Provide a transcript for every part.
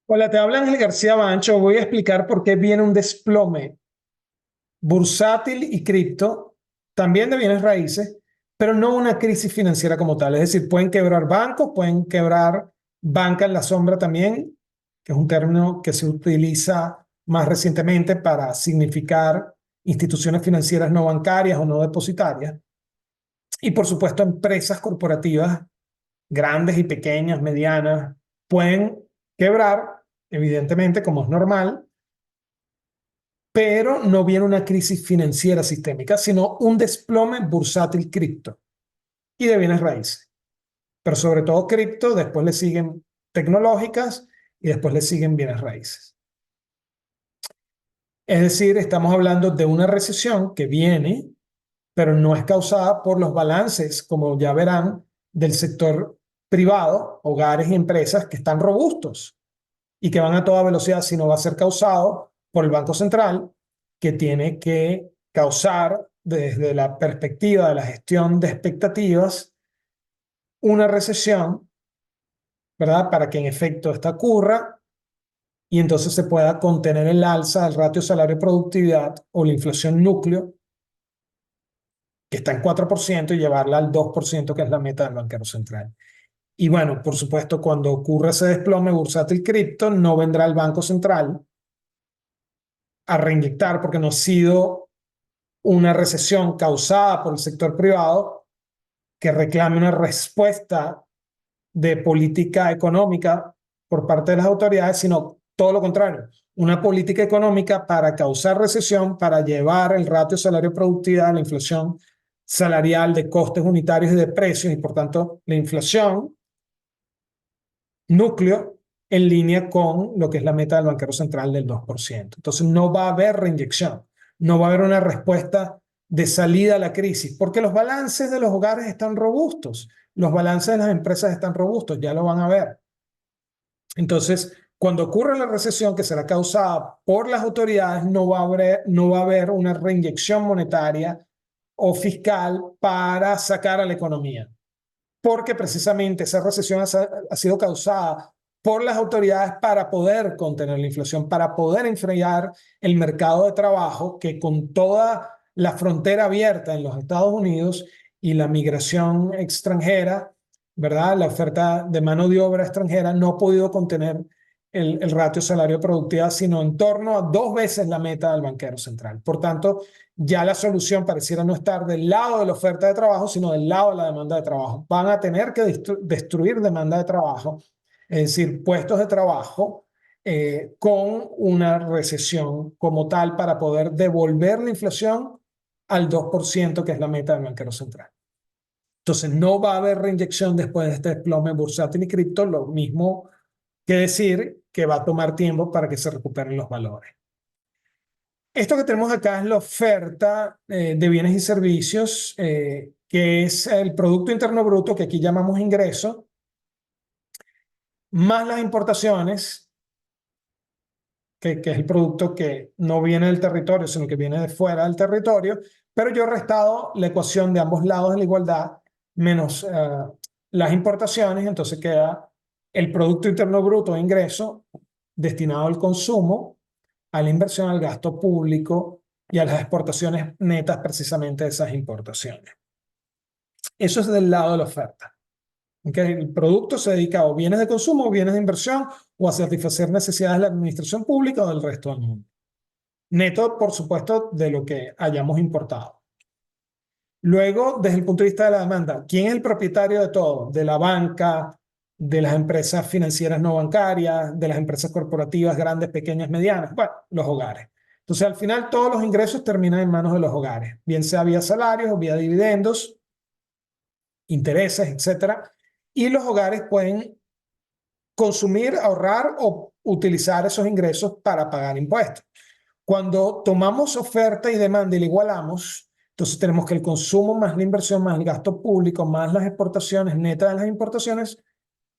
Hola, te habla Ángel García Bancho. Voy a explicar por qué viene un desplome bursátil y cripto, también de bienes raíces, pero no una crisis financiera como tal. Es decir, pueden quebrar bancos, pueden quebrar banca en la sombra también, que es un término que se utiliza más recientemente para significar instituciones financieras no bancarias o no depositarias. Y por supuesto, empresas corporativas grandes y pequeñas, medianas, pueden quebrar, evidentemente, como es normal, pero no viene una crisis financiera sistémica, sino un desplome bursátil cripto y de bienes raíces. Pero sobre todo cripto, después le siguen tecnológicas y después le siguen bienes raíces. Es decir, estamos hablando de una recesión que viene, pero no es causada por los balances, como ya verán, del sector privado, hogares y empresas que están robustos y que van a toda velocidad, sino va a ser causado por el Banco Central, que tiene que causar desde la perspectiva de la gestión de expectativas una recesión, ¿verdad? Para que en efecto esta ocurra y entonces se pueda contener el alza del ratio salario-productividad o la inflación núcleo, que está en 4%, y llevarla al 2%, que es la meta del banquero central. Y bueno, por supuesto, cuando ocurra ese desplome bursátil cripto, no vendrá el Banco Central a reinyectar porque no ha sido una recesión causada por el sector privado que reclame una respuesta de política económica por parte de las autoridades, sino todo lo contrario, una política económica para causar recesión, para llevar el ratio salario-productividad, la inflación salarial de costes unitarios y de precios, y por tanto la inflación núcleo en línea con lo que es la meta del banquero central del 2%. Entonces no va a haber reinyección, no va a haber una respuesta de salida a la crisis, porque los balances de los hogares están robustos, los balances de las empresas están robustos, ya lo van a ver. Entonces, cuando ocurre la recesión que será causada por las autoridades, no va a haber una reinyección monetaria o fiscal para sacar a la economía, porque precisamente esa recesión ha sido causada por las autoridades para poder contener la inflación, para poder enfriar el mercado de trabajo, que con toda la frontera abierta en los Estados Unidos y la migración extranjera, ¿verdad? La oferta de mano de obra extranjera no ha podido contener el ratio salario-productividad, sino en torno a 2 veces la meta del banquero central. Por tanto, ya la solución pareciera no estar del lado de la oferta de trabajo, sino del lado de la demanda de trabajo. Van a tener que destruir demanda de trabajo, es decir, puestos de trabajo, con una recesión como tal para poder devolver la inflación al 2%, que es la meta del banquero central. Entonces, no va a haber reinyección después de este desplome bursátil y cripto, lo mismo que decir que va a tomar tiempo para que se recuperen los valores. Esto que tenemos acá es la oferta de bienes y servicios, que es el Producto Interno Bruto, que aquí llamamos ingreso, más las importaciones, que es el producto que no viene del territorio, sino que viene de fuera del territorio, pero yo he restado la ecuación de ambos lados de la igualdad, menos las importaciones, entonces queda el Producto Interno Bruto, ingreso, destinado al consumo, a la inversión, al gasto público y a las exportaciones netas precisamente de esas importaciones. Eso es del lado de la oferta. ¿Okay? El producto se dedica a o bienes de consumo o bienes de inversión o a satisfacer necesidades de la administración pública o del resto del mundo. Neto, por supuesto, de lo que hayamos importado. Luego, desde el punto de vista de la demanda, ¿quién es el propietario de todo? De la banca, de las empresas financieras no bancarias, de las empresas corporativas grandes, pequeñas, medianas. Bueno, los hogares. Entonces, al final, todos los ingresos terminan en manos de los hogares, bien sea vía salarios o vía dividendos, intereses, etcétera. Y los hogares pueden consumir, ahorrar o utilizar esos ingresos para pagar impuestos. Cuando tomamos oferta y demanda y la igualamos, entonces tenemos que el consumo más la inversión más el gasto público más las exportaciones netas de las importaciones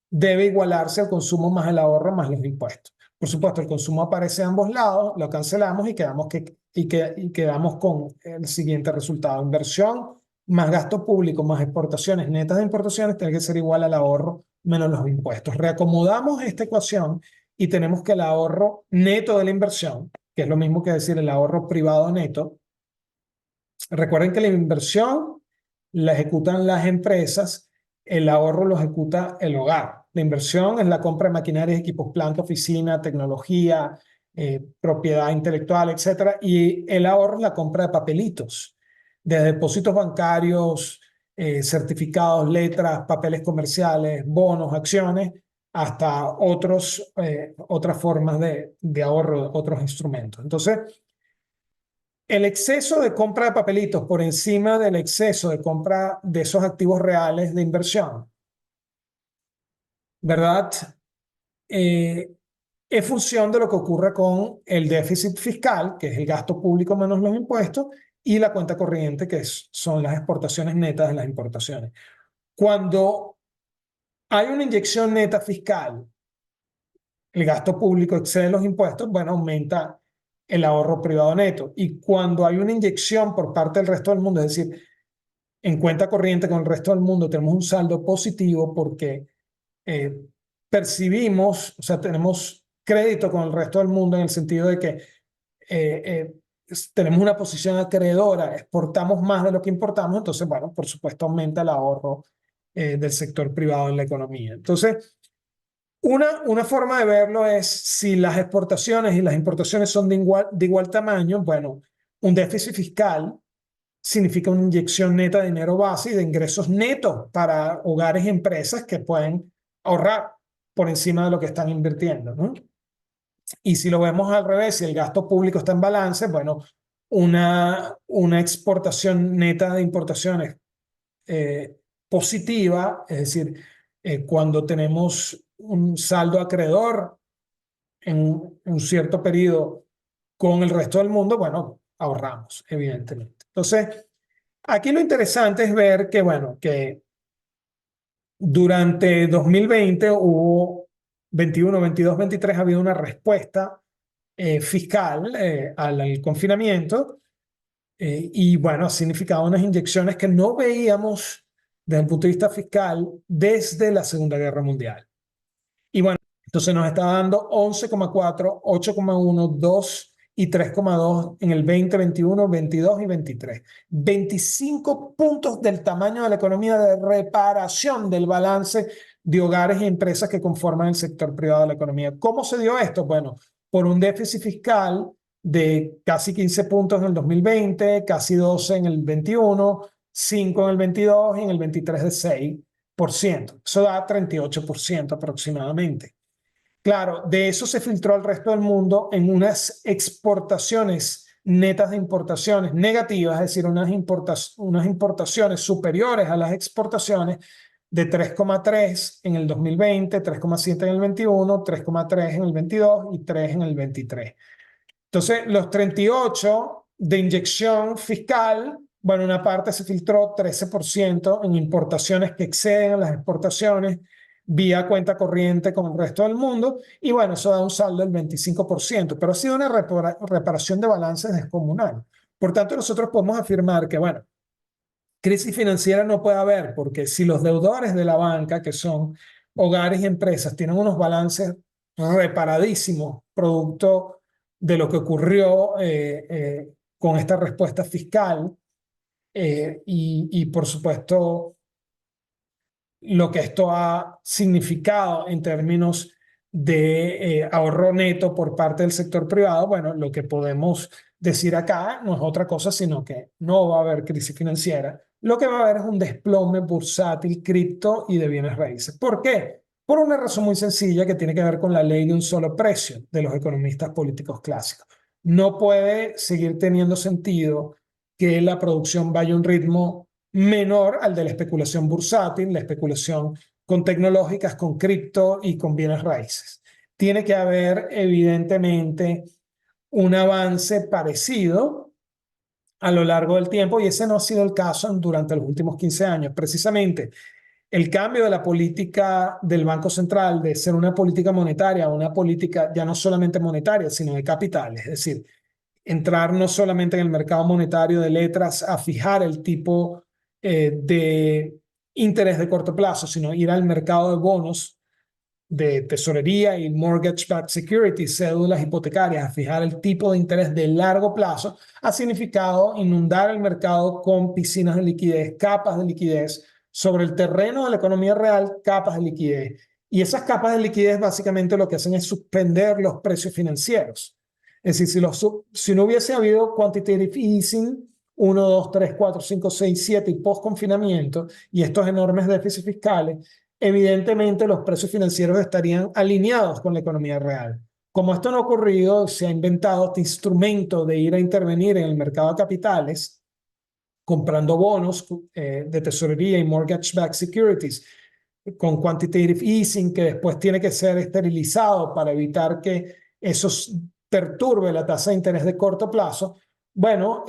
debe igualarse al consumo más el ahorro más los impuestos. Por supuesto, el consumo aparece de ambos lados, lo cancelamos y quedamos con el siguiente resultado. Inversión más gasto público más exportaciones netas de importaciones tiene que ser igual al ahorro menos los impuestos. Reacomodamos esta ecuación y tenemos que el ahorro neto de la inversión, que es lo mismo que decir el ahorro privado neto. Recuerden que la inversión la ejecutan las empresas, el ahorro lo ejecuta el hogar. La inversión es la compra de maquinaria, equipos, planta, oficina, tecnología, propiedad intelectual, etcétera. Y el ahorro es la compra de papelitos, de depósitos bancarios, certificados, letras, papeles comerciales, bonos, acciones, hasta otras formas de ahorro, otros instrumentos. Entonces, el exceso de compra de papelitos por encima del exceso de compra de esos activos reales de inversión, ¿verdad? Eh, es función de lo que ocurre con el déficit fiscal, que es el gasto público menos los impuestos, y la cuenta corriente, que son las exportaciones netas de las importaciones. Cuando hay una inyección neta fiscal, el gasto público excede los impuestos, bueno, aumenta el ahorro privado neto. Y cuando hay una inyección por parte del resto del mundo, es decir, en cuenta corriente con el resto del mundo tenemos un saldo positivo porque eh, percibimos, o sea, tenemos crédito con el resto del mundo en el sentido de que tenemos una posición acreedora, exportamos más de lo que importamos, entonces, bueno, por supuesto aumenta el ahorro del sector privado en la economía. Entonces, una forma de verlo es si las exportaciones y las importaciones son de igual tamaño, bueno, un déficit fiscal significa una inyección neta de dinero base y de ingresos netos para hogares y empresas que pueden ahorrar por encima de lo que están invirtiendo, ¿no? Y si lo vemos al revés, si el gasto público está en balance, bueno, una exportación neta de importaciones positiva, es decir, cuando tenemos un saldo acreedor en un cierto periodo con el resto del mundo, bueno, ahorramos, evidentemente. Entonces, aquí lo interesante es ver que, bueno, que durante 2020 hubo 21, 22, 23, ha habido una respuesta fiscal al confinamiento y, bueno, ha significado unas inyecciones que no veíamos desde el punto de vista fiscal desde la Segunda Guerra Mundial. Y bueno, entonces nos está dando 11,4, 8,1, 2 y 3,2 en el 20, 21, 22 y 23. 25 puntos del tamaño de la economía de reparación del balance de hogares y empresas que conforman el sector privado de la economía. ¿Cómo se dio esto? Bueno, por un déficit fiscal de casi 15 puntos en el 2020, casi 12 en el 21, 5 en el 22 y en el 23 de 6%. Eso da 38% aproximadamente. Claro, de eso se filtró al resto del mundo en unas exportaciones netas de importaciones negativas, es decir, unas importaciones superiores a las exportaciones de 3,3 en el 2020, 3,7 en el 21, 3,3 en el 22 y 3 en el 23. Entonces, los 38 de inyección fiscal, bueno, una parte se filtró 13% en importaciones que exceden las exportaciones vía cuenta corriente con el resto del mundo, y bueno, eso da un saldo del 25%, pero ha sido una reparación de balances descomunal. Por tanto, nosotros podemos afirmar que, bueno, crisis financiera no puede haber, porque si los deudores de la banca, que son hogares y empresas, tienen unos balances reparadísimos, producto de lo que ocurrió con esta respuesta fiscal y, por supuesto, lo que esto ha significado en términos de ahorro neto por parte del sector privado, bueno, lo que podemos decir acá no es otra cosa, sino que no va a haber crisis financiera. Lo que va a haber es un desplome bursátil, cripto y de bienes raíces. ¿Por qué? Por una razón muy sencilla que tiene que ver con la ley de un solo precio de los economistas políticos clásicos. No puede seguir teniendo sentido que la producción vaya a un ritmo menor al de la especulación bursátil, la especulación con tecnológicas, con cripto y con bienes raíces. Tiene que haber, evidentemente, un avance parecido a lo largo del tiempo y ese no ha sido el caso durante los últimos 15 años. Precisamente, el cambio de la política del Banco Central de ser una política monetaria a una política ya no solamente monetaria, sino de capitales, es decir, entrar no solamente en el mercado monetario de letras a fijar el tipo de interés de corto plazo, sino ir al mercado de bonos de tesorería y mortgage-backed securities, cédulas hipotecarias, a fijar el tipo de interés de largo plazo, ha significado inundar el mercado con piscinas de liquidez, capas de liquidez, sobre el terreno de la economía real, capas de liquidez. Y esas capas de liquidez básicamente lo que hacen es suspender los precios financieros. Es decir, si no hubiese habido quantitative easing, 1, 2, 3, 4, 5, 6, 7 y post-confinamiento y estos enormes déficits fiscales, evidentemente los precios financieros estarían alineados con la economía real. Como esto no ha ocurrido, se ha inventado este instrumento de ir a intervenir en el mercado de capitales, comprando bonos de tesorería y mortgage-backed securities, con quantitative easing, que después tiene que ser esterilizado para evitar que eso perturbe la tasa de interés de corto plazo. Bueno,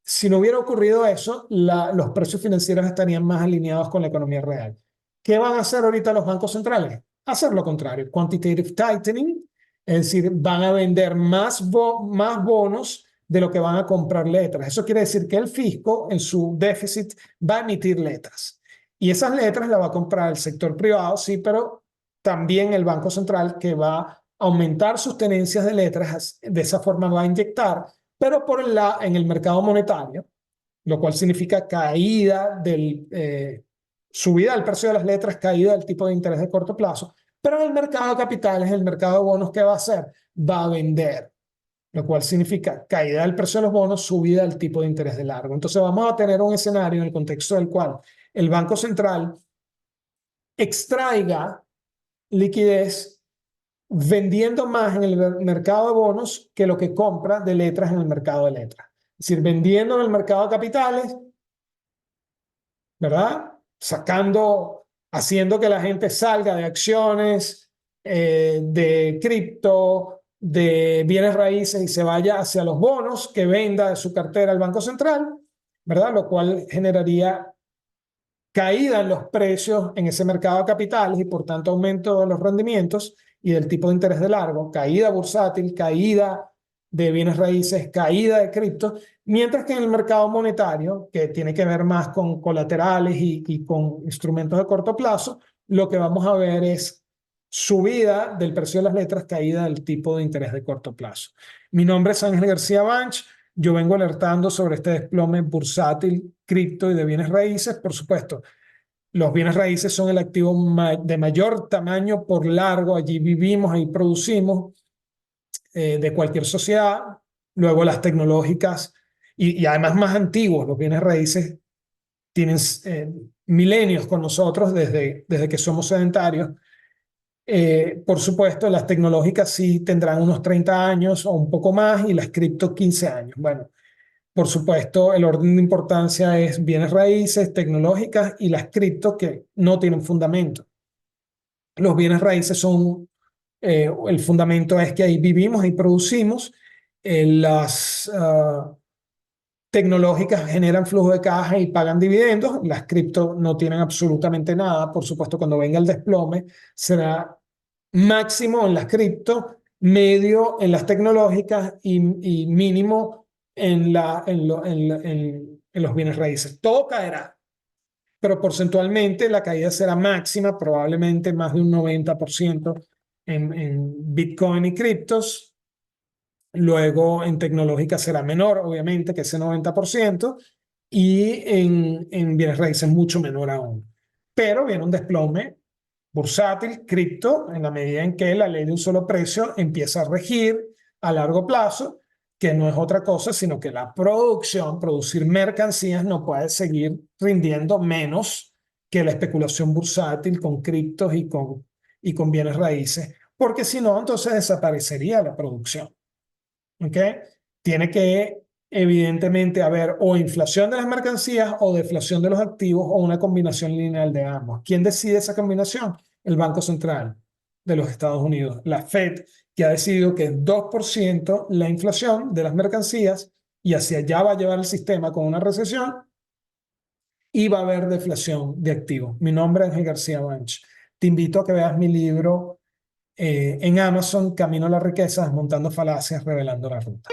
si no hubiera ocurrido eso, los precios financieros estarían más alineados con la economía real. ¿Qué van a hacer ahorita los bancos centrales? Hacer lo contrario, quantitative tightening, es decir, van a vender más bonos de lo que van a comprar letras. Eso quiere decir que el fisco en su déficit va a emitir letras. Y esas letras las va a comprar el sector privado, sí, pero también el Banco Central, que va a aumentar sus tenencias de letras, de esa forma va a inyectar, pero en el mercado monetario, lo cual significa subida del precio de las letras, caída del tipo de interés de corto plazo, pero en el mercado de capitales, el mercado de bonos, ¿qué va a hacer? Va a vender, lo cual significa caída del precio de los bonos, subida del tipo de interés de largo. Entonces vamos a tener un escenario en el contexto del cual el Banco Central extraiga liquidez vendiendo más en el mercado de bonos que lo que compra de letras en el mercado de letras. Es decir, vendiendo en el mercado de capitales, ¿verdad? Haciendo que la gente salga de acciones, de cripto, de bienes raíces y se vaya hacia los bonos que venda de su cartera el Banco Central, ¿verdad? Lo cual generaría caída en los precios en ese mercado de capitales y por tanto aumento de los rendimientos y del tipo de interés de largo, caída bursátil, caída de bienes raíces, caída de cripto, mientras que en el mercado monetario, que tiene que ver más con colaterales y con instrumentos de corto plazo, lo que vamos a ver es subida del precio de las letras, caída del tipo de interés de corto plazo. Mi nombre es Ángel García Banch. Yo vengo alertando sobre este desplome bursátil, cripto y de bienes raíces. Por supuesto, los bienes raíces son el activo de mayor tamaño por largo. Allí vivimos, ahí producimos de cualquier sociedad. Luego las tecnológicas y además más antiguos. Los bienes raíces tienen milenios con nosotros desde que somos sedentarios. Por supuesto, las tecnológicas sí tendrán unos 30 años o un poco más y las cripto 15 años. Bueno, por supuesto, el orden de importancia es bienes raíces, tecnológicas y las cripto que no tienen fundamento. Los bienes raíces son, el fundamento es que ahí vivimos y producimos. Las tecnológicas generan flujo de caja y pagan dividendos. Las cripto no tienen absolutamente nada. Por supuesto, cuando venga el desplome, será máximo en las cripto, medio en las tecnológicas y mínimo en los bienes raíces. Todo caerá, pero porcentualmente la caída será máxima, probablemente más de un 90% en Bitcoin y criptos. Luego en tecnológica será menor, obviamente, que ese 90%, y en bienes raíces mucho menor aún. Pero viene un desplome bursátil, cripto, en la medida en que la ley de un solo precio empieza a regir a largo plazo, que no es otra cosa, sino que la producción, producir mercancías, no puede seguir rindiendo menos que la especulación bursátil con criptos y con bienes raíces, porque si no, entonces desaparecería la producción. ¿Ok? Tiene que, evidentemente, haber o inflación de las mercancías o deflación de los activos o una combinación lineal de ambos. ¿Quién decide esa combinación? El Banco Central de los Estados Unidos, la Fed, que ha decidido que es 2% la inflación de las mercancías y hacia allá va a llevar el sistema con una recesión y va a haber deflación de activos. Mi nombre es Ángel García Banch. Te invito a que veas mi libro en Amazon, Camino a la riqueza, desmontando falacias, revelando la ruta.